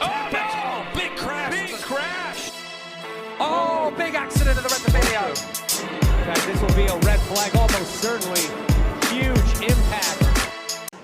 Oh, no! Big crash! Big crash! Oh, big accident in the Rettifilio. This will be a red flag, almost certainly. Huge impact.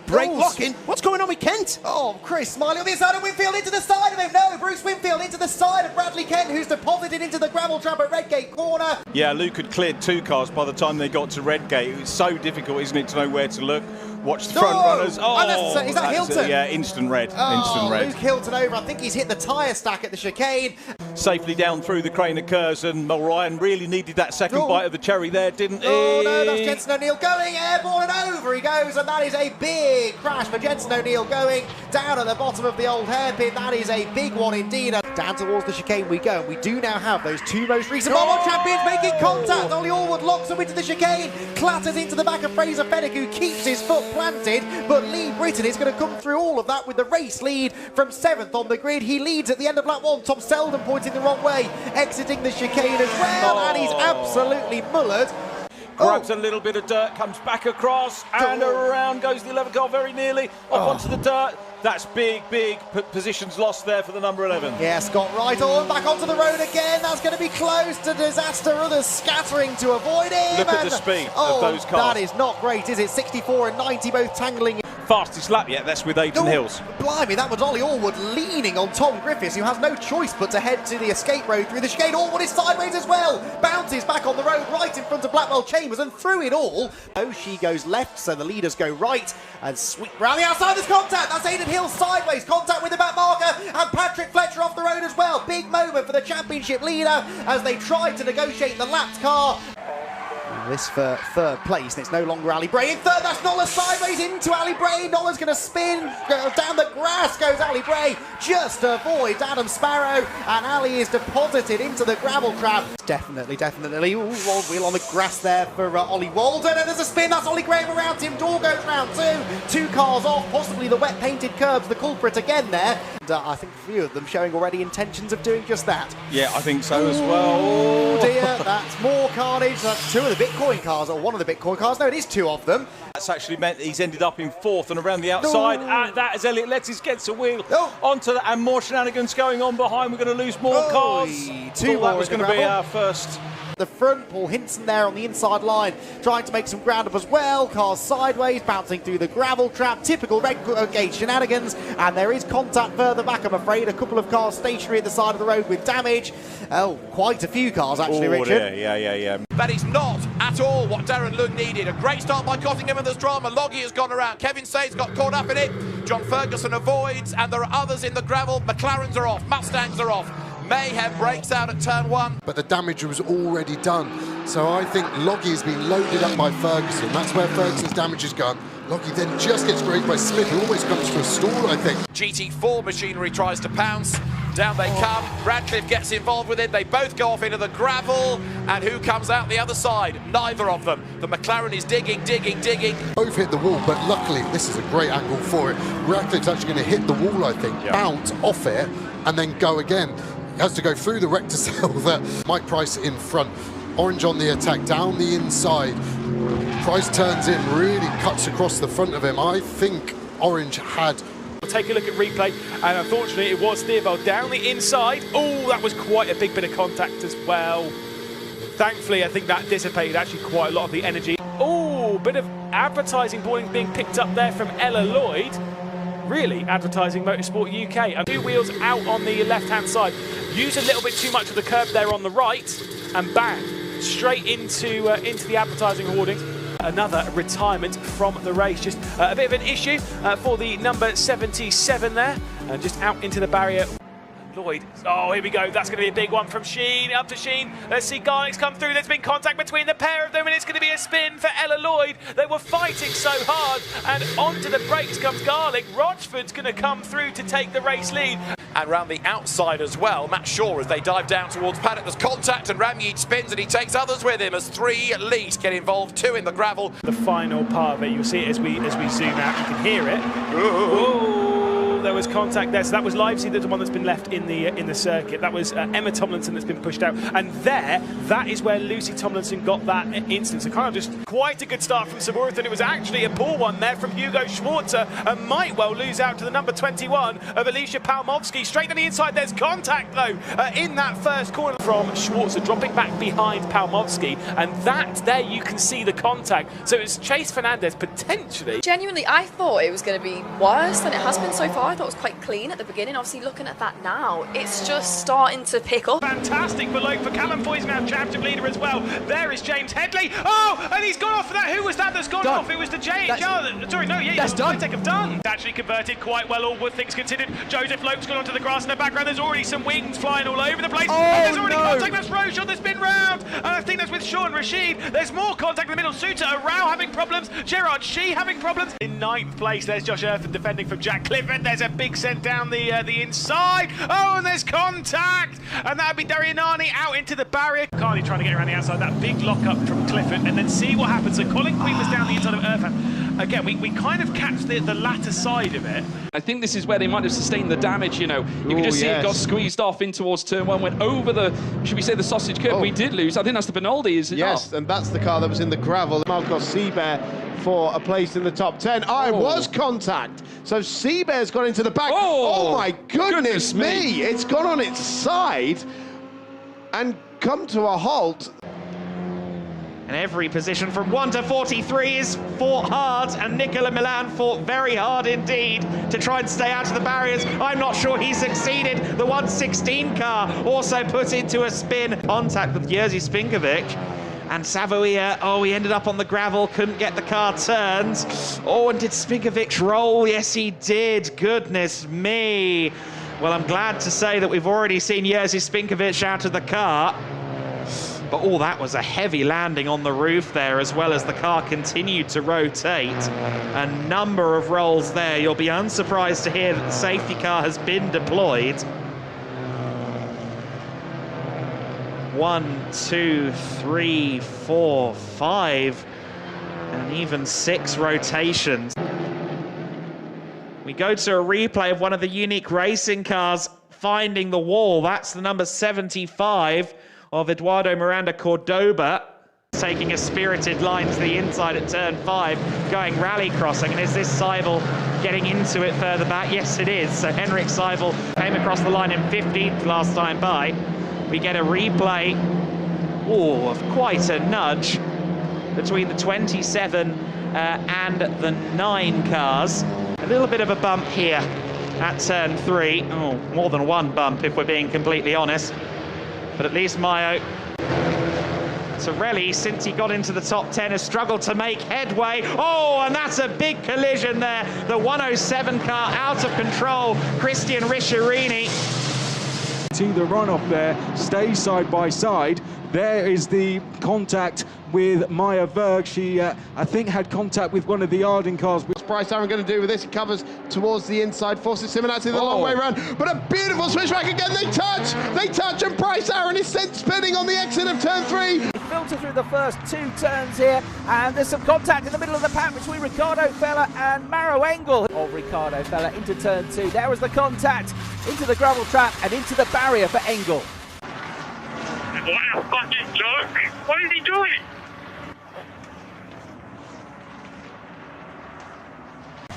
Brake locking. What's going on with Kent? Oh, Chris Smiley on the inside of Winfield into the side of him. No, Bruce Winfield into the side of Bradley Kent, who's deposited into the gravel trap at Redgate corner. Yeah, Luke had cleared 2 cars by the time they got to Redgate. It was so difficult, isn't it, to know where to look. Watch the front runners. Oh, is that Hilton? Yeah, instant red. Oh, instant red. Luke Hilton over. I think he's hit the tyre stack at the chicane. Safely down through the crane of curves, and Ryan really needed that second bite of the cherry there, didn't he? Oh no, that's Jensen O'Neill going airborne, and over he goes, and that is a big crash for Jensen O'Neill going down at the bottom of the old hairpin. That is a big one indeed. Down towards the chicane we go, and we do now have those 2 most recent World champions making contact. Ollie Allwood locks him into the chicane, clatters into the back of Fraser Fenwick, who keeps his foot planted, but Lee Britton is going to come through all of that with the race lead from 7th on the grid. He leads at the end of lap 1. Tom Selden pointing the wrong way, exiting the chicane as well, and he's absolutely mullered. Grabs a little bit of dirt, comes back across, and around goes the 11 car very nearly, off onto the dirt. That's big positions lost there for the number 11. Yeah, Scott Wright on back onto the road again. That's going to be close to disaster. Others scattering to avoid him. Look at the speed of those cars. That is not great, is it? 64 and 90 both tangling. Fastest lap yet, that's with Aidan Hills. Blimey, that was Ollie Allwood leaning on Tom Griffiths, who has no choice but to head to the escape road through the chicane. Allwood is sideways as well. Bounces back on the road right in front of Blackwell Chambers, and through it all. Oh, she goes left, so the leaders go right and sweep round the outside. There's contact. That's Aidan Hills sideways. Contact with the back marker, and Patrick Fletcher off the road as well. Big moment for the championship leader as they try to negotiate the lapped car. This for 3rd place, and it's no longer Ali Bray in 3rd. That's Nola sideways into Ali Bray. Nola's going to spin down the grass. Goes Ali Bray, just avoids Adam Sparrow, and Ali is deposited into the gravel trap. Definitely. Ooh, wheel on the grass there for Ollie Walden, and there's a spin. That's Ollie Graham around. Tim Dorr goes round 2 cars off, possibly the wet painted curbs, the culprit again there. And I think a few of them showing already intentions of doing just that. Yeah, I think so as well. Oh dear, that's more carnage. That's 2 of the Bitcoin cars, or 1 of the Bitcoin cars. No, it is 2 of them. That's actually meant he's ended up in 4th and around the outside. That as Elliot Lettis gets a wheel onto that, and more shenanigans going on behind. We're going to lose more cars. 2 more. That was going to be our first. The front, Paul Hinson there on the inside line, trying to make some ground up as well. Cars sideways, bouncing through the gravel trap. Typical Redgate shenanigans, and there is contact further back, I'm afraid. A couple of cars stationary at the side of the road with damage. Oh, quite a few cars actually, Richard. Yeah. That is not at all what Darren Lund needed. A great start by Cottingham, and there's drama. Loggy has gone around. Kevin Sayes got caught up in it. John Ferguson avoids, and there are others in the gravel. McLarens are off. Mustangs are off. Mayhem breaks out at turn 1. But the damage was already done. So I think Loggy has been loaded up by Ferguson. That's where Ferguson's damage has gone. Loggy then just gets grazed by Smith, who almost comes to a stall, I think. GT4 machinery tries to pounce. Down they come. Radcliffe gets involved with it. They both go off into the gravel. And who comes out the other side? Neither of them. The McLaren is digging. Both hit the wall, but luckily this is a great angle for it. Radcliffe's actually going to hit the wall, I think, bounce off it, and then go again. He has to go through the wreck to sell that. Mike Price in front. Orange on the attack, down the inside. Price turns in, really cuts across the front of him. I think Orange had... We'll take a look at replay, and unfortunately it was Theobald down the inside. Oh, that was quite a big bit of contact as well. Thankfully, I think that dissipated actually quite a lot of the energy. Oh, bit of advertising boarding being picked up there from Ella Lloyd. Really advertising Motorsport UK. And 2 wheels out on the left-hand side. Use a little bit too much of the curb there on the right, and bang, straight into the advertising hoardings. Another retirement from the race. Just a bit of an issue for the number 77 there, and just out into the barrier. Lloyd, oh, here we go. That's going to be a big one from Sheen, up to Sheen. Let's see Garlick's come through. There's been contact between the pair of them, and it's going to be a spin for Ella Lloyd. They were fighting so hard, and onto the brakes comes Garlick. Rochford's going to come through to take the race lead. And round the outside as well, Matt Shaw, as they dive down towards paddock. There's contact, and Ramyeed spins, and he takes others with him as 3 leads get involved, 2 in the gravel. The final part of it, you'll see it as we zoom out. You can hear it. Ooh. there was contact there. So that was Livesey, the one that's been left in the circuit. That was Emma Tomlinson that's been pushed out. And that is where Lucy Tomlinson got that instance. So kind of just quite a good start from Saburth, and it was actually a poor one there from Hugo Schwarzer, and might well lose out to the number 21 of Alicia Palmovsky. Straight on the inside, there's contact though in that first corner from Schwarzer, dropping back behind Palmovsky, and that there you can see the contact. So it's Chase Fernandez potentially. Genuinely, I thought it was going to be worse than it has been so far. I thought it was quite clean at the beginning. Obviously, looking at that now, it's just starting to pick up. Fantastic below for Callum Foy's now championship leader as well. There is James Headley. Oh, and he's gone off for that. Who was that that's gone off? It was the That's done. Have done. Actually converted quite well, all things considered. Joseph Lope's gone onto the grass in the background. There's already some wings flying all over the place. Oh, and there's already no. contact. That's Roshan that's been round. And I think that's with Sean Rashid. There's more contact in the middle. Suter Arau having problems. Gerard Shee having problems. In 9th place, there's Josh Eartham defending from Jack Clifford. There's a big sent down the inside. Oh, and there's contact. And that'd be Darianani out into the barrier. Carly trying to get around the outside. That big lock up from Clifford. And then see what happens. So Colin Queen was down the inside of Eartham. Again, we kind of catch the latter side of it. I think this is where they might have sustained the damage, you know. You can just see it got squeezed off in towards turn 1, went over the, should we say, the sausage curb. We did lose. I think that's the Benaldi, is it not? Yes, and that's the car that was in the gravel. Marcos Seabear for a place in the top 10. Was contact. So Seabear's got into the back. Oh my goodness me. It's gone on its side and come to a halt. And every position from 1 to 43 is fought hard, and Nicola Milan fought very hard indeed to try and stay out of the barriers. I'm not sure he succeeded. The 116 car also put into a spin. Contact with Jerzy Spinkovic. And Savoia, he ended up on the gravel, couldn't get the car turned. Oh, and did Spinkovic roll? Yes, he did. Goodness me. Well, I'm glad to say that we've already seen Jerzy Spinkovic out of the car. But that was a heavy landing on the roof there, as well as the car continued to rotate. A number of rolls there. You'll be unsurprised to hear that the safety car has been deployed. 1, 2, 3, 4, 5, and even 6 rotations. We go to a replay of one of the unique racing cars finding the wall. That's the number 75 of Eduardo Miranda Cordoba, taking a spirited line to the inside at turn 5, going rally crossing. And is this Seibel getting into it further back? Yes, it is. So Henrik Seibel came across the line in 15th last time by. We get a replay of quite a nudge between the 27 and the 9 cars. A little bit of a bump here at turn 3. More than one bump if we're being completely honest. But at least Mayo Torelli, since he got into the top 10, has struggled to make headway. And that's a big collision there. The 107 car out of control. Christian Richerini. See the runoff there, stay side by side. There is the contact with Maya Berg. She, I think, had contact with one of the Arden cars. What's Bryce Aaron going to do with this? He covers towards the inside, forces Simonazzi the long way around. But a beautiful switchback again. They touch, and Bryce Aaron is sent spinning on the exit of turn 3. Filter through the first 2 turns here, and there's some contact in the middle of the pack between Ricardo Fella and Maro Engel. Of Ricardo Fella into turn 2. There was the contact into the gravel trap and into the barrier for Engel. What a fucking joke! What is he doing?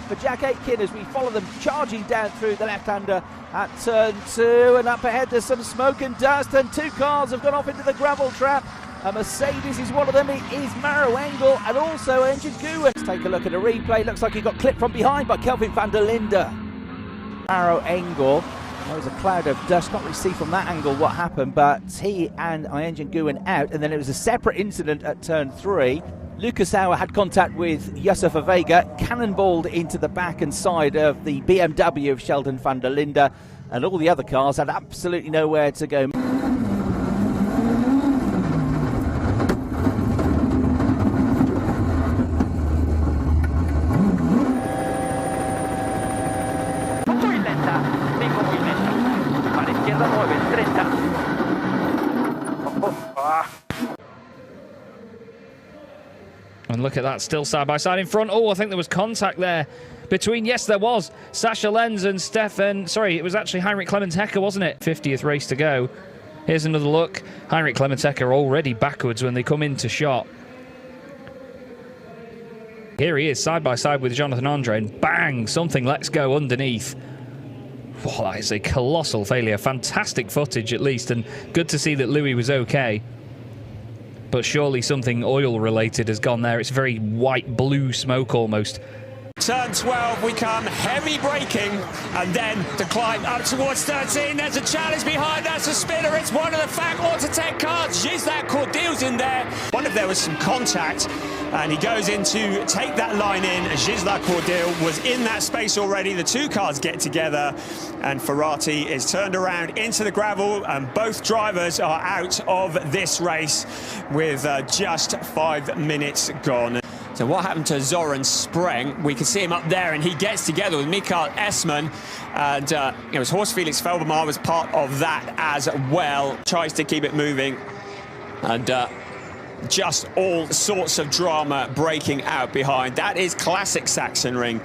For Jack Aitken as we follow them charging down through the left-hander at turn 2, and up ahead there's some smoke and dust, and 2 cars have gone off into the gravel trap. A Mercedes is one of them. It is Maro Engel and also Engine Guen. Let's take a look at a replay. Looks like he got clipped from behind by Kelvin van der Linde. Maro Engel. There was a cloud of dust. Can't really see from that angle what happened, but he and Engine Guen out, and then it was a separate incident at turn 3. Lucas Auer had contact with Yusufa Vega, cannonballed into the back and side of the BMW of Sheldon van der Linde, and all the other cars had absolutely nowhere to go. And look at that, still side by side in front. I think there was contact there between, yes, there was Sasha Lenz and Stefan. Sorry, it was actually Heinrich Clemens-Hecker, wasn't it? 50th race to go. Here's another look. Heinrich Clemens-Hecker already backwards when they come into shot. Here he is, side by side with Jonathan Andre, and bang, something lets go underneath. Oh, that is a colossal failure. Fantastic footage, at least, and good to see that Louis was okay. But surely something oil-related has gone there. It's very white-blue smoke almost. Turn 12, we come, heavy braking, and then the climb up towards 13. There's a challenge behind, that's a spinner. It's one of the FAC Autotech cars. Gisela Cordeil's in there. Wonder if there was some contact, and he goes in to take that line in. Gisela Cordeil was in that space already. The two cars get together, and Ferrati is turned around into the gravel, and both drivers are out of this race with just 5 minutes gone. So what happened to Zoran Spreng? We can see him up there, and he gets together with Mikael Essmann, and it was Horst Felix Felbermar was part of that as well. Tries to keep it moving, and just all sorts of drama breaking out behind. That is classic Sachsenring.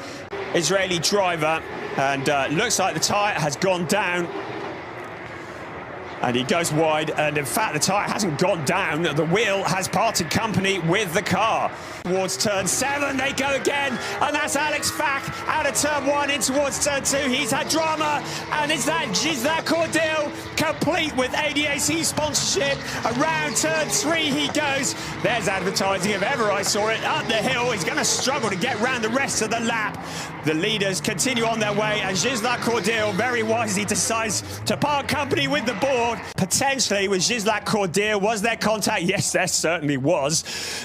Israeli driver, and looks like the tyre has gone down. And he goes wide, and in fact the tyre hasn't gone down, the wheel has parted company with the car. Towards turn 7 they go again, and that's Alex Fack out of turn 1 in towards turn 2. He's had drama, and is that Gisela Cordeil, complete with ADAC sponsorship. Around turn 3 he goes. There's advertising if ever I saw it. Up the hill, he's going to struggle to get round the rest of the lap. The leaders continue on their way, and Gisela Cordeil very wisely decides to part company with the board. Potentially with Gisela Cordeil, was there contact? Yes, there certainly was.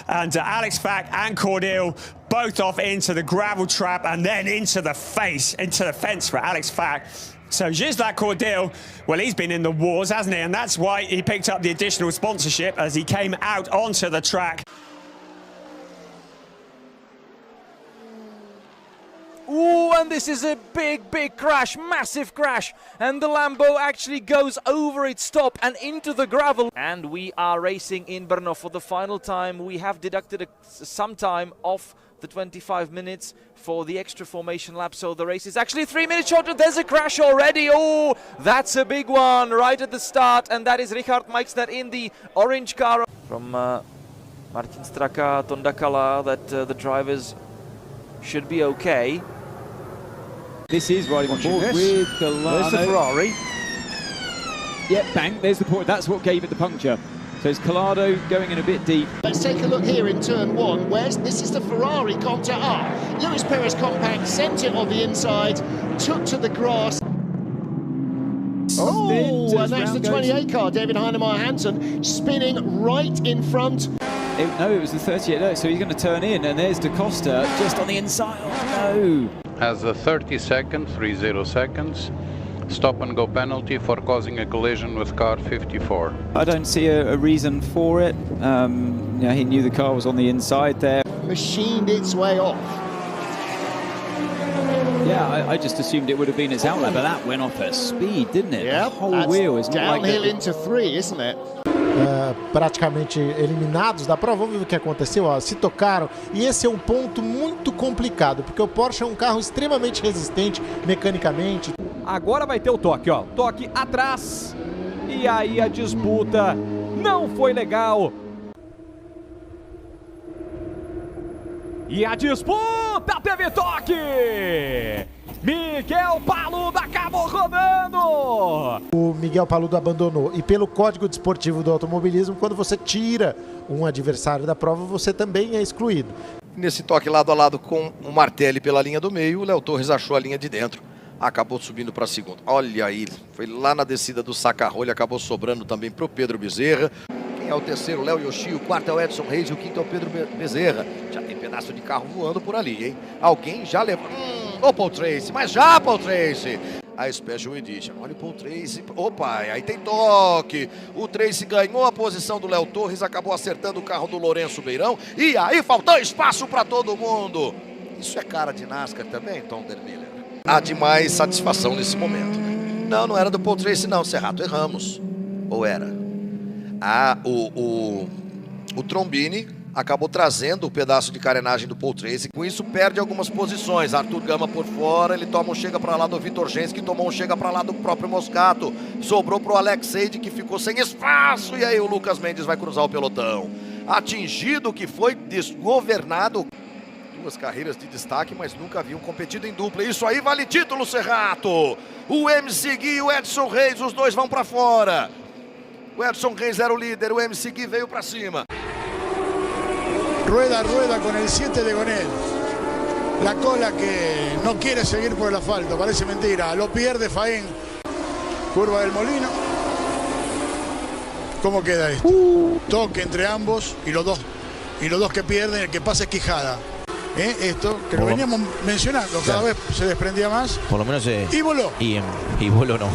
And Alex Fack and Cordeil both off into the gravel trap, and then into the fence for Alex Fack. So Gisela Cordeil, well, he's been in the wars, hasn't he? And that's why he picked up the additional sponsorship as he came out onto the track. Ooh, and this is a big crash, massive crash. And the Lambo actually goes over its stop and into the gravel. And we are racing in Brno for the final time. We have deducted some time off the 25 minutes for the extra formation lap. So the race is actually 3 minutes shorter. There's a crash already. Oh, that's a big one right at the start. And that is Richard Meixner in the orange car. From Martin Straka, Tondakala, that the drivers should be okay. This is riding on board with Gallardo. There's the Ferrari. Yep, bang, there's the point. That's what gave it the puncture. So it's Gallardo going in a bit deep. Let's take a look here in turn 1. This is the Ferrari Conta R. Luis Perez Compact sent it on the inside, took to the grass. Oh, and that's the 28 car, David Heinemeier Hansen, spinning right in front. No, it was the 38. No, so he's going to turn in, and there's Da Costa just on the inside. Oh, no. Has a 30 seconds, stop and go penalty for causing a collision with car 54. I don't see a reason for it. Yeah, he knew the car was on the inside there. Machined its way off. Yeah, I just assumed it would have been its outlet, but that went off at speed, didn't it? Yeah, the whole wheel is downhill into 3, isn't it? Praticamente eliminados da prova. Vamos ver o que aconteceu, ó, se tocaram, e esse é um ponto muito complicado, porque o Porsche é um carro extremamente resistente mecanicamente. Agora vai ter o toque, ó, toque atrás, e aí a disputa não foi legal. E a disputa teve toque! Miguel Paludo acabou rodando! O Miguel Paludo abandonou. E pelo Código Desportivo do Automobilismo, quando você tira um adversário da prova, você também é excluído. Nesse toque lado a lado com o Martelli pela linha do meio, o Léo Torres achou a linha de dentro. Acabou subindo para a segunda. Olha aí, foi lá na descida do saca-rolho, acabou sobrando também para o Pedro Bezerra. Quem é o terceiro? Léo Yoshi, o quarto é o Edson Reis e o quinto é o Pedro Bezerra. Já tem pedaço de carro voando por ali, hein? Alguém já levou... Ô, Paul Tracy, mas já, Paul Tracy! A Special Edition. Olha o Paul Tracy. Opa, aí tem toque. O Tracy ganhou a posição do Léo Torres, acabou acertando o carro do Lourenço Beirão. E aí faltou espaço para todo mundo. Isso é cara de NASCAR também, Tom Dermiller? Há demais satisfação nesse momento. Não, não era do Paul Tracy não, Serrato, erramos. Ou era? Ah, o Trombini acabou trazendo o pedaço de carenagem do Paul Tracy. Com isso, perde algumas posições. Arthur Gama por fora, ele toma um chega para lá do Vitor Gens, que tomou um chega para lá do próprio Moscato. Sobrou para o Alex Seide, que ficou sem espaço. E aí o Lucas Mendes vai cruzar o pelotão. Atingido, que foi desgovernado. Duas carreiras de destaque, mas nunca haviam competido em dupla. Isso aí vale título, Serrato. O MC Gui e o Edson Reis, os dois vão para fora. O Edson Reis era o líder, o MC Gui veio para cima. Rueda a rueda con el 7 de Gonel. La cola que no quiere seguir por el asfalto, parece mentira. Lo pierde Faén. Curva del Molino. ¿Cómo queda esto? Toque entre ambos y los dos que pierden, el que pasa es Quijada. Esto, que lo veníamos mencionando, cada vez se desprendía más. Por lo menos y voló. Y voló no.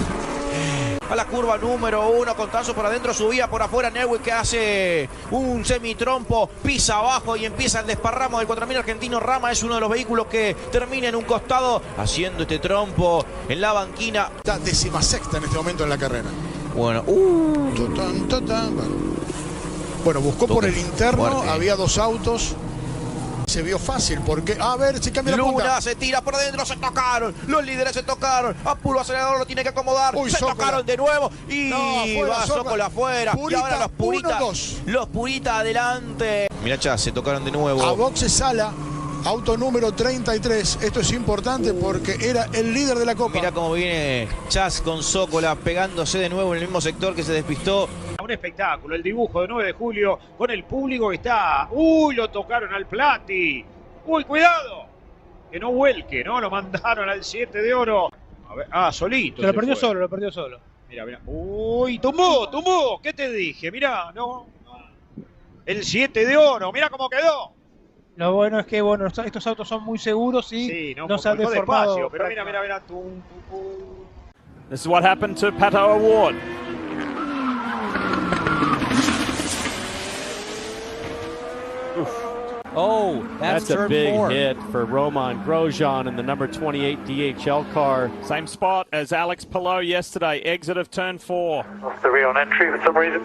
A la curva número 1, con Tanzo por adentro, subía por afuera Neuwi, que hace un semitrompo, pisa abajo y empieza el desparramo del 4000 argentino. Rama es uno de los vehículos que termina en un costado haciendo este trompo en la banquina. Está 16ª en este momento en la carrera. Bueno, bueno, buscó por el interno, había dos autos. Se vio fácil porque, a ver, si cambia la punta. Luna se tira por adentro, se tocaron. Los líderes se tocaron. Apuro acelerador, lo tiene que acomodar. Se tocaron de nuevo y va Zócola afuera. Y ahora los puritas. Los puritas adelante. Mirá, Chas, se tocaron de nuevo. A boxe Sala, auto número 33. Esto es importante porque era el líder de la Copa. Mirá cómo viene Chas con Zócola pegándose de nuevo en el mismo sector que se despistó. Un espectáculo, el dibujo de 9 de julio con el público que está. ¡Uy! Lo tocaron al Plati. ¡Uy, cuidado! Que no vuelque, ¿no? Lo mandaron al 7 de oro. A ver, solito. Se lo perdió solo, lo perdió solo. Mira, mira. ¡Uy! ¡Tumbó! ¿Qué te dije? Mirá, no. El 7 de oro, mira cómo quedó. Lo bueno es que, bueno, estos autos son muy seguros y no se han deformado. Despacio, pero mira. This is what happened to Pato Award. Oh, that's a turn big 4. hit for Roman Grosjean in the number 28 DHL car. Same spot as Alex Palou yesterday, exit of turn 4. Off the rear on entry for some reason.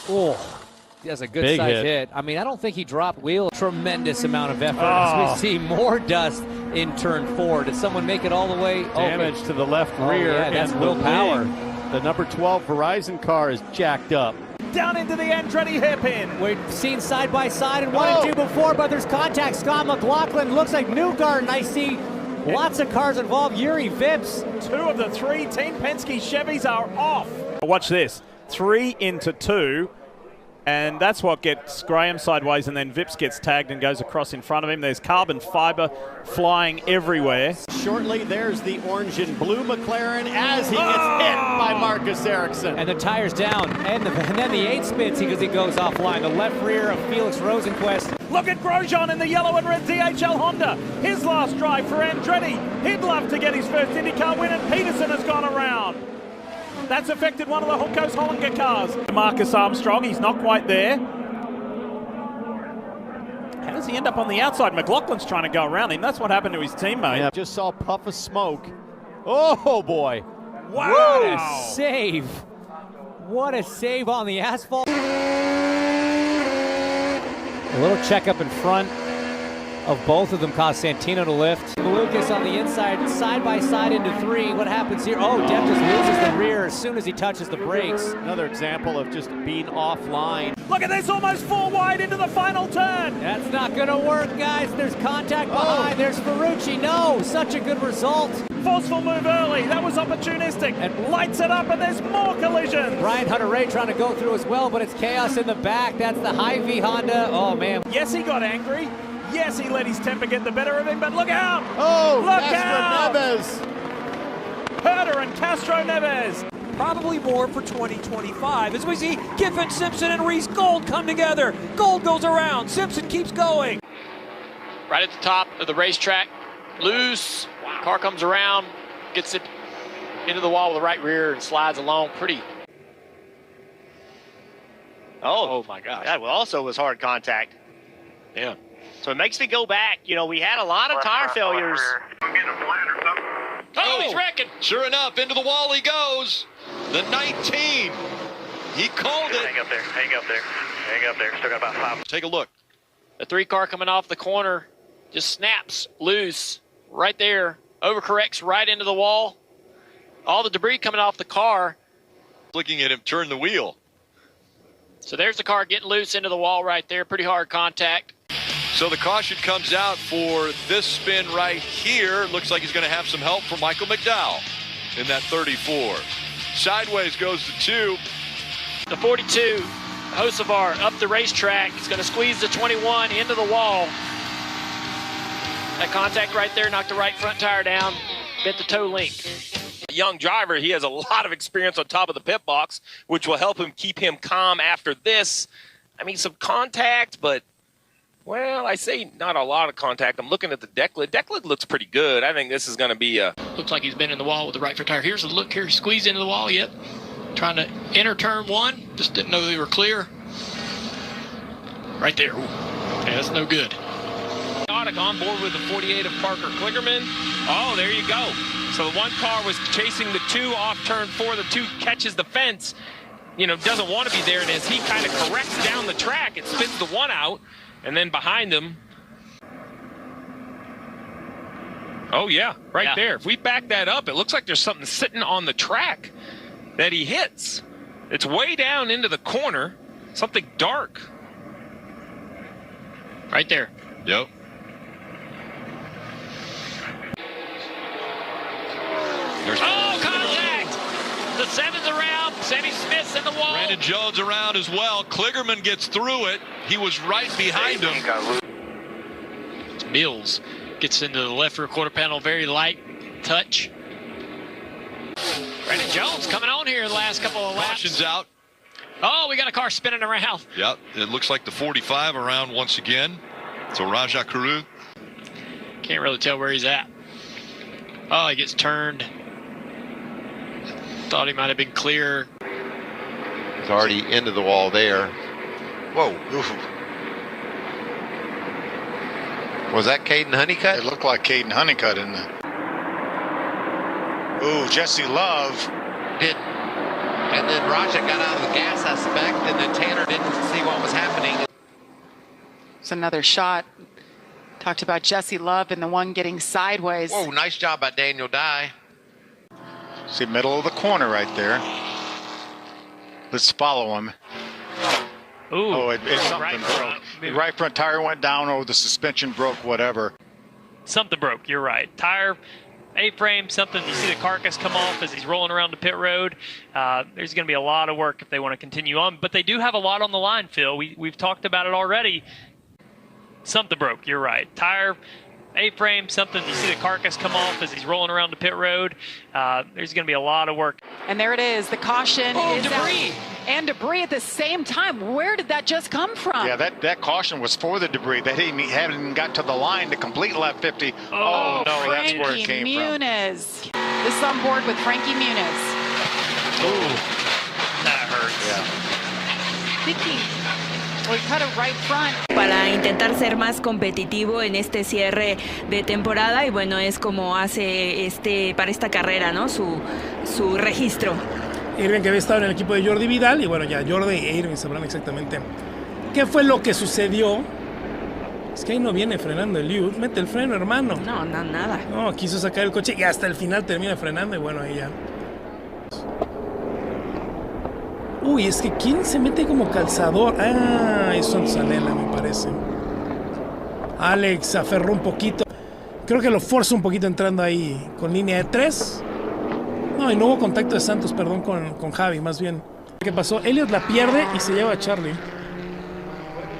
Oh, that's a good size hit. I mean, I don't think he dropped wheel. Tremendous amount of effort as we see more dust in turn 4. Did someone make it all the way? Damage to the left rear. Yeah, that's willpower. The number 12 Verizon car is jacked up. Down into the Andretti hairpin. We've seen side by side and 1 and 2 before, but there's contact. Scott McLaughlin looks like Newgarden. I see lots of cars involved. Yuri Vips. 2 of the 3 Team Penske Chevys are off. Watch this. 3 into 2. And that's what gets Graham sideways, and then Vips gets tagged and goes across in front of him. There's carbon fiber flying everywhere. Shortly, there's the orange and blue McLaren as he gets hit by Marcus Ericsson. And the tire's down. And then the 8 spins because he goes offline. The left rear of Felix Rosenquist. Look at Grosjean in the yellow and red DHL Honda. His last drive for Andretti. He'd love to get his first IndyCar win, and Peterson has gone around. That's affected one of the Hulkos Hollinger cars. Marcus Armstrong, he's not quite there. How does he end up on the outside? McLaughlin's trying to go around him. That's what happened to his teammate. Yeah, just saw a puff of smoke. Oh, boy. Wow. What a save. What a save on the asphalt. A little checkup in front of both of them caused Santino to lift. Lucas on the inside, side by side into 3. What happens here? Oh, Depp just loses the rear as soon as he touches the brakes. Another example of just being offline. Look at this, almost 4 wide into the final turn. That's not going to work, guys. There's contact behind. There's Ferrucci. No, such a good result. Forceful move early. That was opportunistic. And lights it up, and there's more collisions. Ryan Hunter-Reay trying to go through as well, but it's chaos in the back. That's the Hy-Vee Honda. Oh, man. Yes, he got angry. Yes, he let his temper get the better of him, but look out! Oh, look Castro out! Neves. Herter and Castro Neves. Probably more for 2025 as we see Giffen, Simpson, and Reese Gold come together. Gold goes around. Simpson keeps going. Right at the top of the racetrack. Loose. Car comes around, gets it into the wall with the right rear and slides along pretty. Oh my gosh. That also was hard contact. Yeah. So it makes me go back. You know, we had a lot of tire failures. Oh, he's wrecking. Sure enough, into the wall he goes. The 19. He called it. Hang up there. Hang up there. Hang up there. Still got about 5. Take a look. The 3 car coming off the corner just snaps loose right there. Overcorrects right into the wall. All the debris coming off the car. Looking at him turn the wheel. So there's the car getting loose into the wall right there. Pretty hard contact. So the caution comes out for this spin right here. Looks like he's going to have some help from Michael McDowell in that 34. Sideways goes the 2. The 42, Hocevar up the racetrack. He's going to squeeze the 21 into the wall. That contact right there knocked the right front tire down, bent the toe link. Young driver, he has a lot of experience on top of the pit box, which will help him keep him calm after this. I mean, some contact, but, well, I say not a lot of contact. I'm looking at the deck lid. Deck lid looks pretty good. I think this is going to be a... Looks like he's been in the wall with the right front tire. Here's a look here. Squeezed into the wall, yep. Trying to enter turn 1. Just didn't know they were clear. Right there. Ooh. Yeah, that's no good. On board with the 48 of Parker Kligerman. Oh, there you go. So the 1 car was chasing the 2 off turn 4. The 2 catches the fence, you know, doesn't want to be there. And as he kind of corrects down the track, it spins the 1 out. And then behind him. Oh, yeah, right there. If we back that up, it looks like there's something sitting on the track that he hits. It's way down into the corner. Something dark. Right there. Yep. Oh, contact! The 7's around. Sammy Smith's in the wall. Brandon Jones around as well. Kligerman gets through it. He was right behind him. Mills gets into the left rear quarter panel. Very light touch. Brandon Jones coming on here in the last couple of laps. Caution's out. Oh, we got a car spinning around. Yep, it looks like the 45 around once again. So Raja Kuru. Can't really tell where he's at. Oh, he gets turned. Thought he might have been clear. He's already into the wall there. Whoa. Oof. Was that Caden Honeycutt? It looked like Caden Honeycutt in there. Ooh, Jesse Love. Did. And then Raja got out of the gas, I suspect, and then Tanner didn't see what was happening. It's another shot. Talked about Jesse Love and the one getting sideways. Whoa, nice job by Daniel Dye. See, middle of the corner right there. Let's follow him. Ooh, oh, something broke. The right front tire went down, or the suspension broke, whatever. Something broke, you're right. Tire, A-frame, something. You see the carcass come off as he's rolling around the pit road. There's going to be a lot of work if they want to continue on. But they do have a lot on the line, Phil. We've talked about it already. Something broke, you're right. Tire, A-frame, something. You see the carcass come off as he's rolling around the pit road. There's going to be a lot of work. And there it is. The caution is debris. out. And debris at the same time. Where did that just come from? Yeah, that caution was for the debris. They hadn't even got to the line to complete lap 50. Oh no, Frankie that's where it came Muniz. From. This is on board with Frankie Muniz. Ooh, that hurts. Yeah. Vicky. Well, cut it right front. Para intentar ser más competitivo en este cierre de temporada y bueno, es como hace para esta carrera, ¿no? Su registro. Irving, que había estado en el equipo de Jordi Vidal, y bueno, ya Jordi e Irving sabrán exactamente qué fue lo que sucedió. Es que ahí no viene frenando el Liu. Mete el freno, hermano. No, nada. No, quiso sacar el coche y hasta el final termina frenando y bueno, ahí ya. Uy, es que ¿quién se mete como calzador? Ah, es Sonsanela, me parece. Alex aferró un poquito. Creo que lo forza un poquito entrando ahí con línea de 3. No, y no hubo contacto de Santos, perdón, con Javi, más bien. ¿Qué pasó? Elliot la pierde y se lleva a Charlie.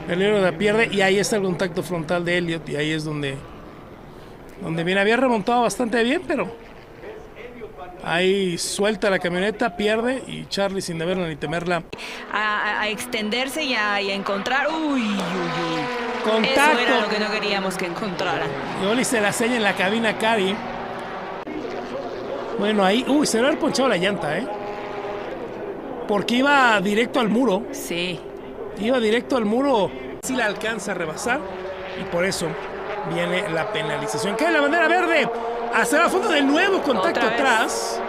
Elliot la pierde y ahí está el contacto frontal de Elliot y ahí es donde bien había remontado bastante bien, pero ahí suelta la camioneta, pierde y Charlie sin deberla ni temerla. A extenderse y a encontrar. Uy. Contacto. Eso era lo que no queríamos que encontrara. Y Oli se la seña en la cabina a Cady. Bueno, ahí, se le había ponchado la llanta, porque iba directo al muro. Sí. Iba directo al muro. Sí la alcanza a rebasar y por eso viene la penalización. Cae la bandera verde. Hacia el fondo de nuevo, contacto atrás.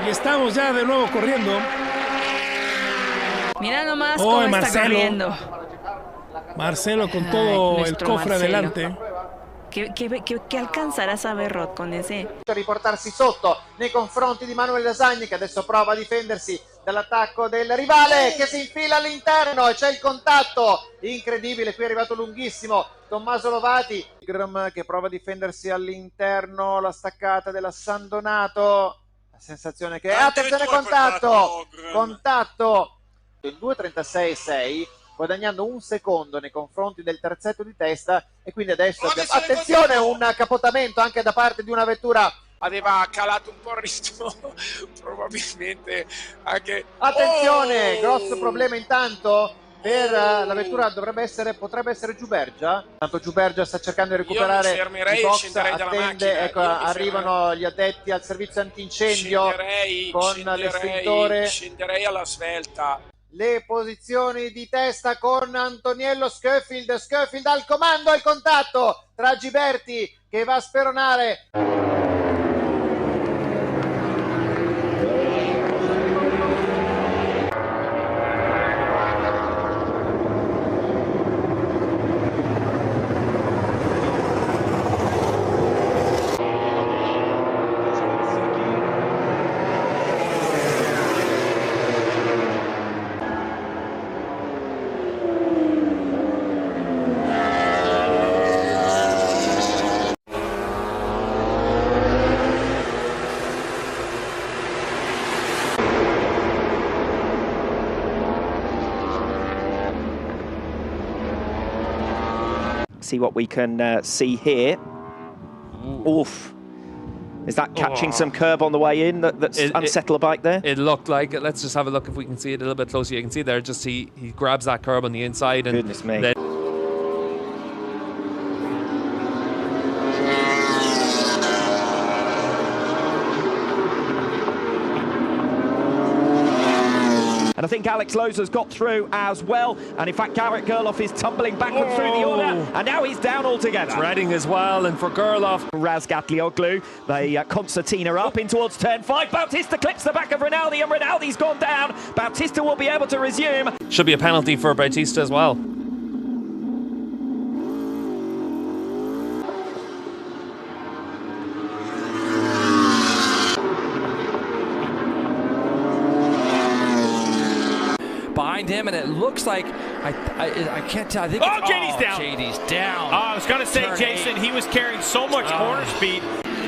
Y estamos ya de nuevo corriendo. Mira nomás cómo está corriendo. Marcelo con todo el cofre adelante. Che alcanzerà a saber Rod con ese? Riportarsi sotto nei confronti di Manuel Lasagni, che adesso prova a difendersi dall'attacco del rivale, che si infila all'interno e c'è il contatto incredibile. Qui è arrivato lunghissimo Tommaso Lovati, che prova a difendersi all'interno, la staccata della San Donato, la sensazione che attenzione, contatto il 2:36.6, guadagnando un secondo nei confronti del terzetto di testa, e quindi adesso attenzione, un capotamento anche da parte di una vettura. Aveva calato un po' il ritmo, probabilmente anche... Attenzione, grosso problema intanto per la vettura, potrebbe essere Giubergia. Tanto Giubergia sta cercando di recuperare il box, attende, ecco, arrivano gli addetti al servizio antincendio con l'estintore. Scenderei alla svelta. Le posizioni di testa con Antoniello Schofield al comando, il contatto tra Giberti che va a speronare. See what we can see here. Oof. Is that catching some curb on the way in that's unsettled a bike there? It looked like it. Let's just have a look if we can see it a little bit closer. You can see there, just he grabs that curb on the inside. And goodness me. Then and I think Alex Loza's got through as well. And in fact, Garrett Gerloff is tumbling backward through the order. And now he's down altogether. Redding as well. And for Gerloff, Razgatlioglu, the concertina up in towards turn 5. Bautista clips the back of Rinaldi, and Rinaldi's gone down. Bautista will be able to resume. Should be a penalty for Bautista as well. Behind him, and it looks like I can't tell. I think JD's down. JD's down. I was going to say, Jason, he was carrying so much corner speed.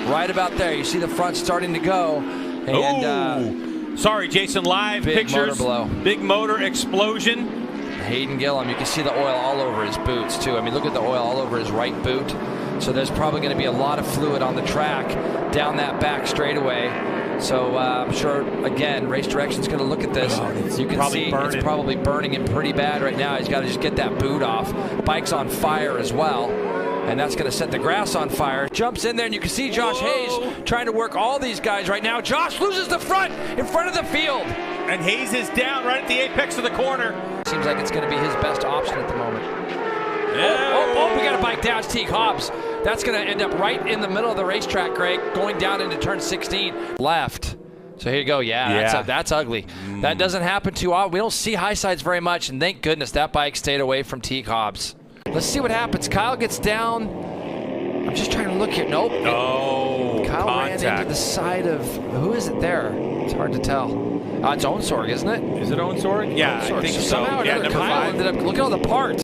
Right about there, you see the front starting to go. And sorry, Jason. Live big pictures. Motor blow. Big motor explosion. Hayden Gillum, you can see the oil all over his boots too. I mean, look at the oil all over his right boot. So there's probably going to be a lot of fluid on the track down that back straightaway. So I'm sure, again, Race Direction's going to look at this. You can see it's probably burning him pretty bad right now. He's got to just get that boot off. Bike's on fire as well, and that's going to set the grass on fire. Jumps in there, and you can see Josh Hayes trying to work all these guys right now. Josh loses the front in front of the field. And Hayes is down right at the apex of the corner. Seems like it's going to be his best option at the moment. Oh, we got a bike down. It's Teague Hobbs. That's going to end up right in the middle of the racetrack, Greg, going down into turn 16. Left. So here you go. Yeah. That's ugly. That doesn't happen too often. We don't see high sides very much, and thank goodness that bike stayed away from Teague Hobbs. Let's see what happens. Kyle gets down. I'm just trying to look here. Nope. Oh, Kyle ran into the side of, who is it there? It's hard to tell. It's Ownsorg, isn't it? Is it Ownsorg? Yeah, I think so. Somehow or another, Kyle ended up, look at all the parts.